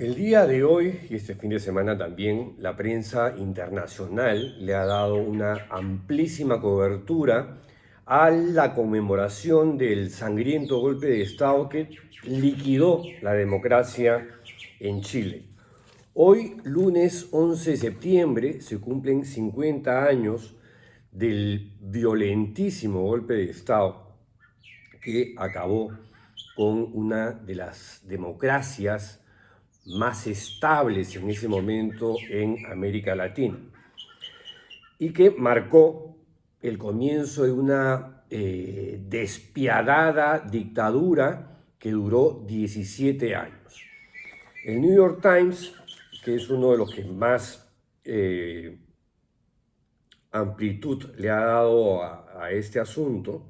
El día de hoy y este fin de semana también, la prensa internacional le ha dado una amplísima cobertura a la conmemoración del sangriento golpe de Estado que liquidó la democracia en Chile. Hoy, lunes 11 de septiembre, se cumplen 50 años del violentísimo golpe de Estado que acabó con una de las democracias más estables en ese momento en América Latina y que marcó el comienzo de una despiadada dictadura que duró 17 años. El New York Times, que es uno de los que más amplitud le ha dado a este asunto,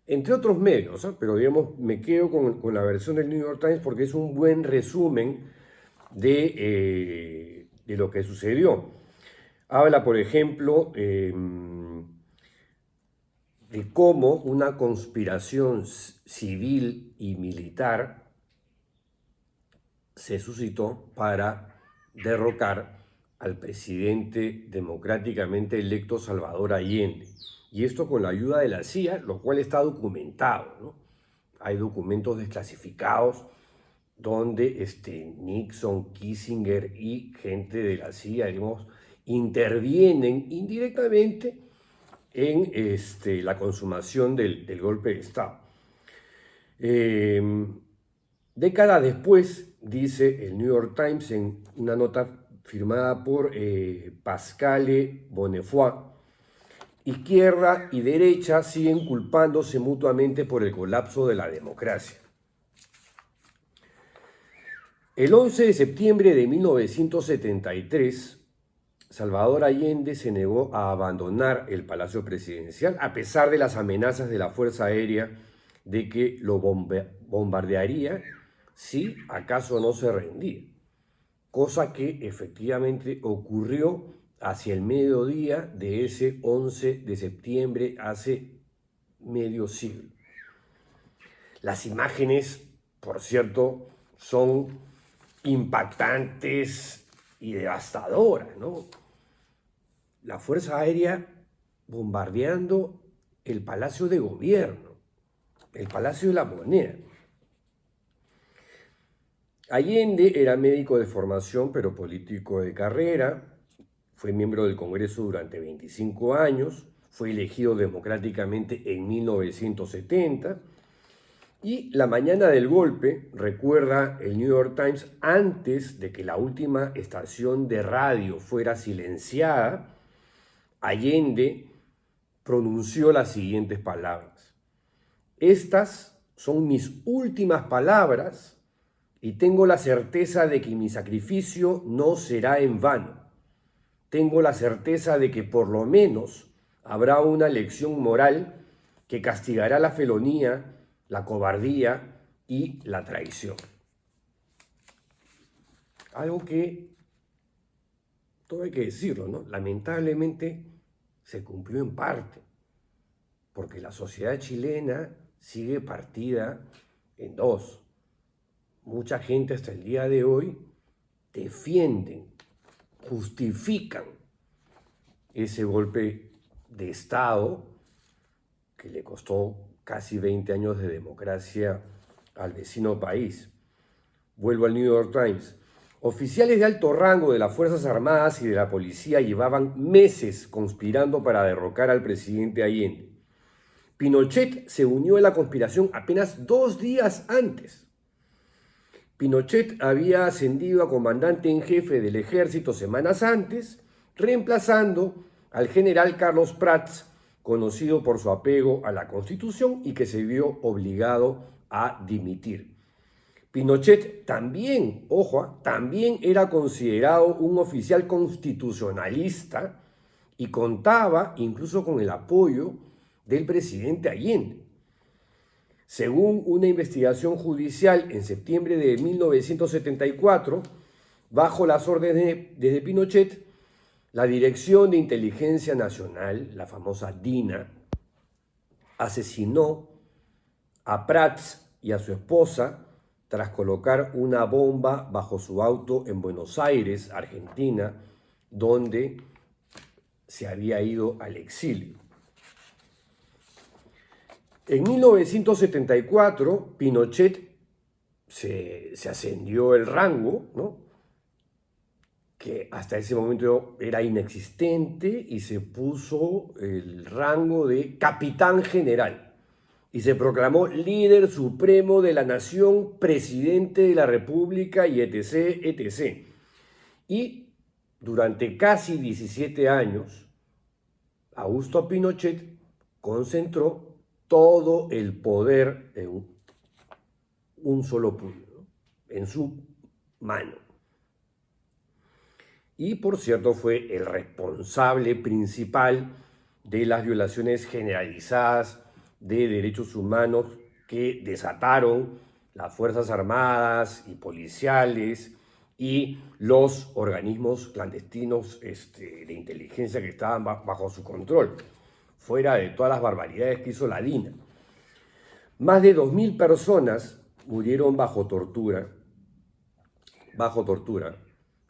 entre otros medios, ¿eh? Pero digamos, me quedo con la versión del New York Times porque es un buen resumen de lo que sucedió. Habla, por ejemplo, de cómo una conspiración civil y militar se suscitó para derrocar al presidente democráticamente electo Salvador Allende. Y esto con la ayuda de la CIA, lo cual está documentado, ¿no? Hay documentos desclasificados donde Nixon, Kissinger y gente de la CIA, digamos, intervienen indirectamente en la consumación del golpe de Estado. Décadas después, dice el New York Times en una nota firmada por Pascale Bonnefoy, izquierda y derecha siguen culpándose mutuamente por el colapso de la democracia. El 11 de septiembre de 1973, Salvador Allende se negó a abandonar el Palacio Presidencial a pesar de las amenazas de la Fuerza Aérea de que lo bombardearía si acaso no se rendía, cosa que efectivamente ocurrió hacia el mediodía de ese 11 de septiembre hace medio siglo. Las imágenes, por cierto, son impactantes y devastadoras, ¿no? La Fuerza Aérea bombardeando el Palacio de Gobierno, el Palacio de la Moneda. Allende era médico de formación, pero político de carrera. Fue miembro del Congreso durante 25 años. Fue elegido democráticamente en 1970. Y la mañana del golpe, recuerda el New York Times, antes de que la última estación de radio fuera silenciada, Allende pronunció las siguientes palabras: estas son mis últimas palabras y tengo la certeza de que mi sacrificio no será en vano. Tengo la certeza de que por lo menos habrá una lección moral que castigará la felonía, la cobardía y la traición. Algo que, todo hay que decirlo, ¿no? Lamentablemente se cumplió en parte, porque la sociedad chilena sigue partida en dos. Mucha gente hasta el día de hoy defienden, justifican ese golpe de Estado que le costó casi 20 años de democracia al vecino país. Vuelvo al New York Times. Oficiales de alto rango de las Fuerzas Armadas y de la policía llevaban meses conspirando para derrocar al presidente Allende. Pinochet se unió a la conspiración apenas 2 días antes. Pinochet había ascendido a comandante en jefe del ejército semanas antes, reemplazando al general Carlos Prats, conocido por su apego a la Constitución y que se vio obligado a dimitir. Pinochet también, ojo, también era considerado un oficial constitucionalista y contaba incluso con el apoyo del presidente Allende. Según una investigación judicial en septiembre de 1974, bajo las órdenes de Pinochet, la Dirección de Inteligencia Nacional, la famosa DINA, asesinó a Prats y a su esposa tras colocar una bomba bajo su auto en Buenos Aires, Argentina, donde se había ido al exilio. En 1974, Pinochet se ascendió el rango, ¿no?, que hasta ese momento era inexistente, y se puso el rango de capitán general. Y se proclamó líder supremo de la nación, presidente de la República y etc., etc. Y durante casi 17 años, Augusto Pinochet concentró todo el poder en un solo puño, ¿no?, en su mano. Y por cierto fue el responsable principal de las violaciones generalizadas de derechos humanos que desataron las Fuerzas Armadas y policiales y los organismos clandestinos de inteligencia que estaban bajo su control, fuera de todas las barbaridades que hizo la DINA. Más de 2.000 personas murieron bajo tortura.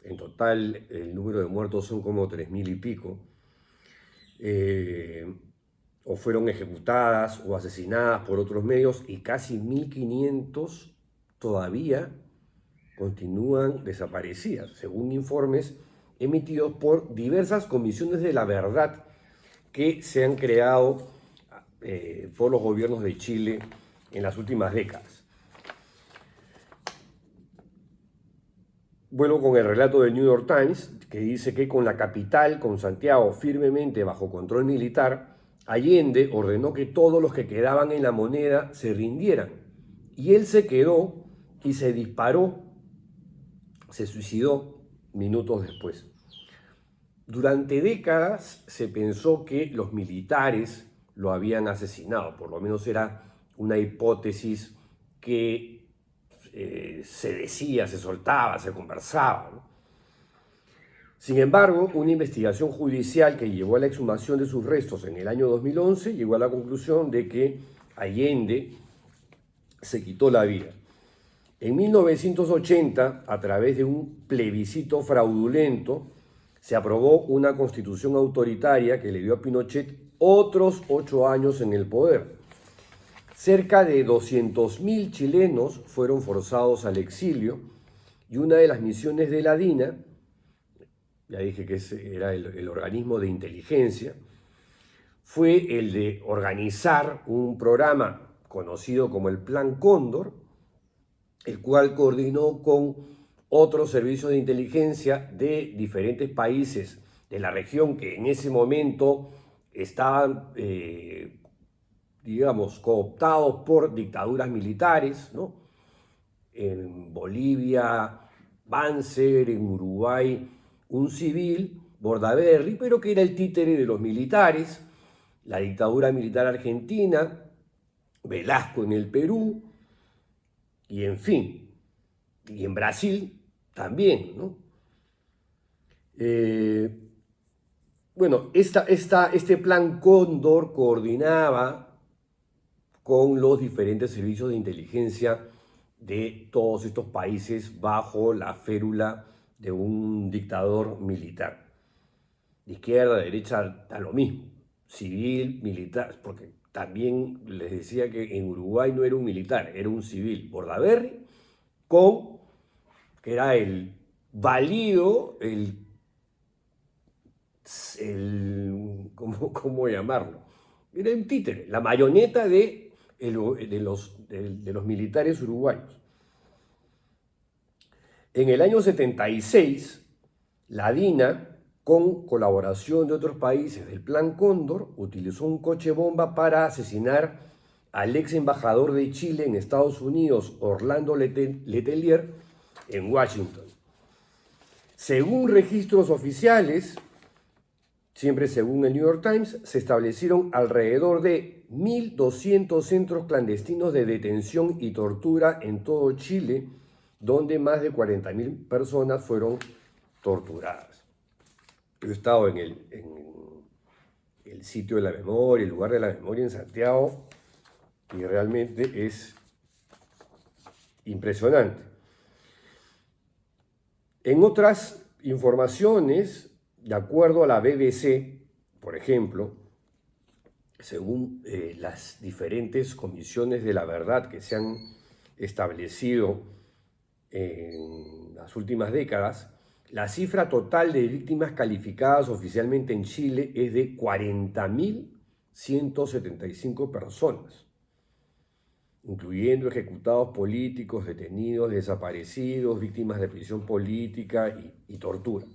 En total, el número de muertos son como 3.000 y pico. O fueron ejecutadas o asesinadas por otros medios, y casi 1.500 todavía continúan desaparecidas, según informes emitidos por diversas comisiones de la verdad que se han creado por los gobiernos de Chile en las últimas décadas. Vuelvo con el relato del New York Times, que dice que con la capital, con Santiago firmemente bajo control militar, Allende ordenó que todos los que quedaban en la Moneda se rindieran. Y él se quedó y se disparó, se suicidó minutos después. Durante décadas se pensó que los militares lo habían asesinado, por lo menos era una hipótesis que se decía, se soltaba, se conversaba, ¿no? Sin embargo, una investigación judicial que llevó a la exhumación de sus restos en el año 2011 llegó a la conclusión de que Allende se quitó la vida. En 1980, a través de un plebiscito fraudulento, se aprobó una constitución autoritaria que le dio a Pinochet otros 8 años en el poder. Cerca de 200.000 chilenos fueron forzados al exilio, y una de las misiones de la DINA, ya dije que ese era el organismo de inteligencia, fue el de organizar un programa conocido como el Plan Cóndor, el cual coordinó con otros servicios de inteligencia de diferentes países de la región que en ese momento estaban digamos, cooptados por dictaduras militares, ¿no? En Bolivia, Banzer, en Uruguay, un civil, Bordaberry, pero que era el títere de los militares, la dictadura militar argentina, Velasco en el Perú, y en fin, y en Brasil también, ¿no? Bueno, este plan Cóndor coordinaba con los diferentes servicios de inteligencia de todos estos países bajo la férula de un dictador militar. De izquierda, de derecha, da lo mismo. Civil, militar, porque también les decía que en Uruguay no era un militar, era un civil. Bordaberry, que era el válido, ¿cómo llamarlo? Era un títere, la marioneta de los militares uruguayos. En el año 76, la DINA, con colaboración de otros países del Plan Cóndor, utilizó un coche bomba para asesinar al ex embajador de Chile en Estados Unidos, Orlando Letelier, en Washington. Según registros oficiales, siempre según el New York Times, se establecieron alrededor de 1.200 centros clandestinos de detención y tortura en todo Chile, donde más de 40.000 personas fueron torturadas. Yo he estado en el sitio de la memoria, el lugar de la memoria en Santiago, y realmente es impresionante. En otras informaciones, de acuerdo a la BBC, por ejemplo, según las diferentes comisiones de la verdad que se han establecido en las últimas décadas, la cifra total de víctimas calificadas oficialmente en Chile es de 40.175 personas, incluyendo ejecutados políticos, detenidos, desaparecidos, víctimas de prisión política y tortura.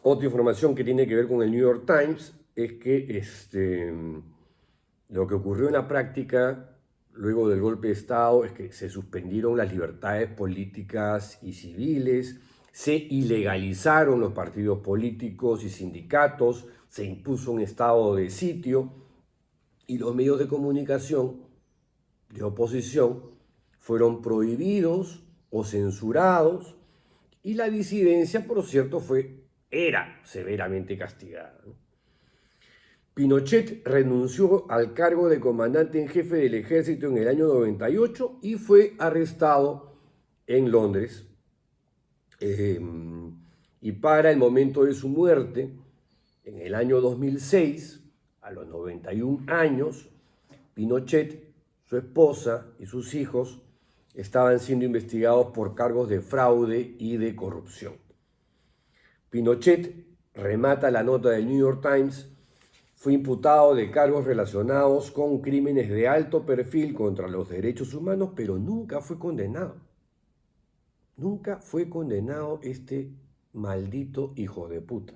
Otra información que tiene que ver con el New York Times es que lo que ocurrió en la práctica luego del golpe de Estado es que se suspendieron las libertades políticas y civiles, se ilegalizaron los partidos políticos y sindicatos, se impuso un estado de sitio y los medios de comunicación de oposición fueron prohibidos o censurados y la disidencia, por cierto, era severamente castigada. Pinochet renunció al cargo de comandante en jefe del ejército en el año 98 y fue arrestado en Londres. Y para el momento de su muerte, en el año 2006, a los 91 años, Pinochet, su esposa y sus hijos estaban siendo investigados por cargos de fraude y de corrupción. Pinochet, remata la nota del New York Times, fue imputado de cargos relacionados con crímenes de alto perfil contra los derechos humanos, pero nunca fue condenado. Nunca fue condenado este maldito hijo de puta.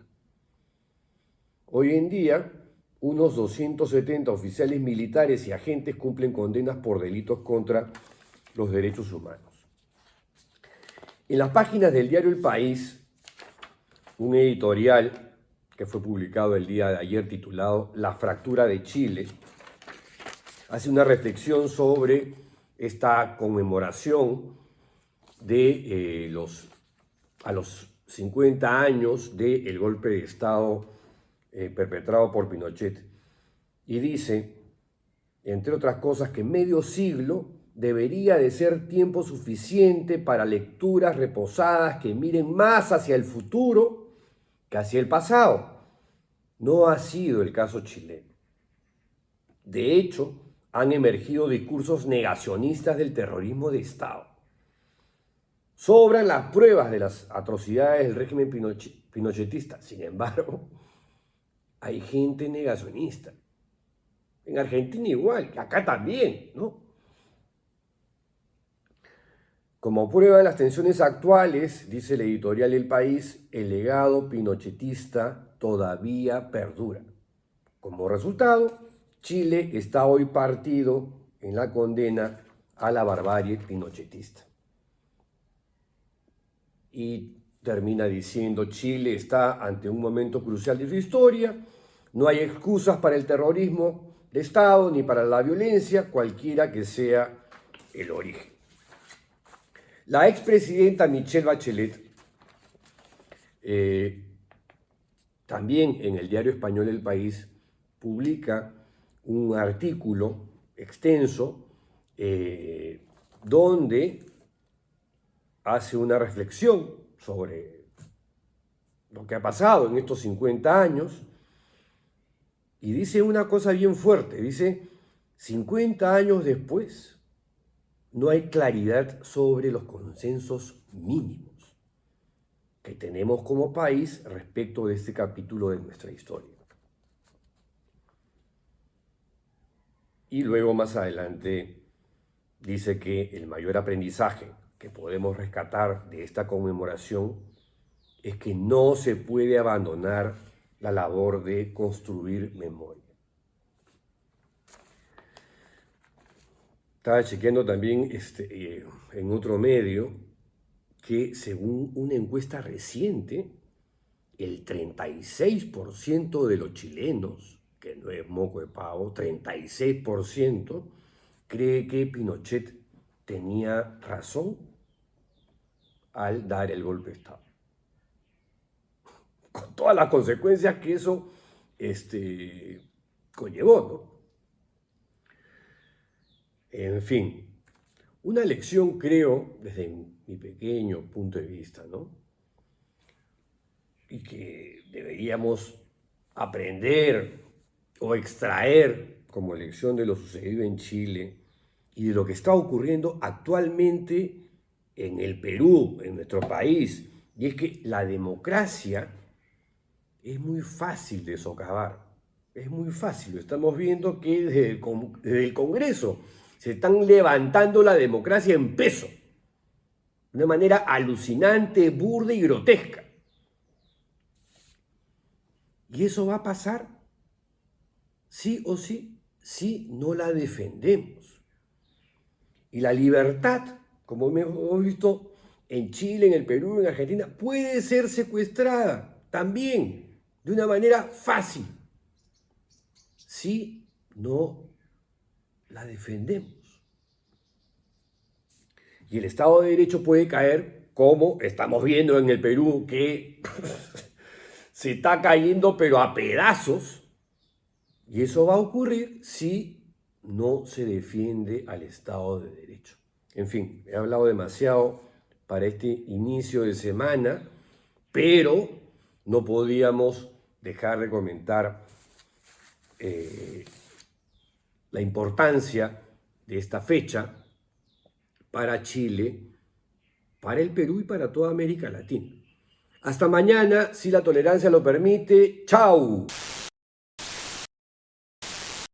Hoy en día, unos 270 oficiales militares y agentes cumplen condenas por delitos contra los derechos humanos. En las páginas del diario El País, un editorial que fue publicado el día de ayer titulado La fractura de Chile, hace una reflexión sobre esta conmemoración de a los 50 años del golpe de Estado perpetrado por Pinochet. Y dice, entre otras cosas, que medio siglo debería de ser tiempo suficiente para lecturas reposadas que miren más hacia el futuro que hacia el pasado. No ha sido el caso chileno. De hecho, han emergido discursos negacionistas del terrorismo de Estado. Sobran las pruebas de las atrocidades del régimen pinochetista. Sin embargo, hay gente negacionista. En Argentina igual, acá también, ¿no? Como prueba de las tensiones actuales, dice el editorial El País, el legado pinochetista todavía perdura. Como resultado, Chile está hoy partido en la condena a la barbarie pinochetista. Y termina diciendo, Chile está ante un momento crucial de su historia, no hay excusas para el terrorismo de Estado ni para la violencia, cualquiera que sea el origen. La expresidenta Michelle Bachelet, también en el diario español El País, publica un artículo extenso donde hace una reflexión sobre lo que ha pasado en estos 50 años y dice una cosa bien fuerte, dice, 50 años después, no hay claridad sobre los consensos mínimos que tenemos como país respecto de este capítulo de nuestra historia. Y luego más adelante dice que el mayor aprendizaje que podemos rescatar de esta conmemoración es que no se puede abandonar la labor de construir memoria. Estaba chequeando también en otro medio que según una encuesta reciente, el 36% de los chilenos, que no es moco de pavo, 36% cree que Pinochet tenía razón al dar el golpe de Estado. Con todas las consecuencias que eso conllevó, ¿no? En fin, una lección creo, desde mi pequeño punto de vista, ¿no? Y que deberíamos aprender o extraer como lección de lo sucedido en Chile y de lo que está ocurriendo actualmente en el Perú, en nuestro país. Y es que la democracia es muy fácil de socavar. Es muy fácil. Lo estamos viendo que desde el Congreso se están levantando la democracia en peso. De una manera alucinante, burda y grotesca. Y eso va a pasar, sí o sí, si no la defendemos. Y la libertad, como hemos visto en Chile, en el Perú, en Argentina, puede ser secuestrada también de una manera fácil si no la defendemos. Y el Estado de Derecho puede caer, como estamos viendo en el Perú, que se está cayendo pero a pedazos. Y eso va a ocurrir si no se defiende al Estado de Derecho. En fin, he hablado demasiado para este inicio de semana, pero no podíamos dejar de comentar la importancia de esta fecha para Chile, para el Perú y para toda América Latina. Hasta mañana, si la tolerancia lo permite. ¡Chao!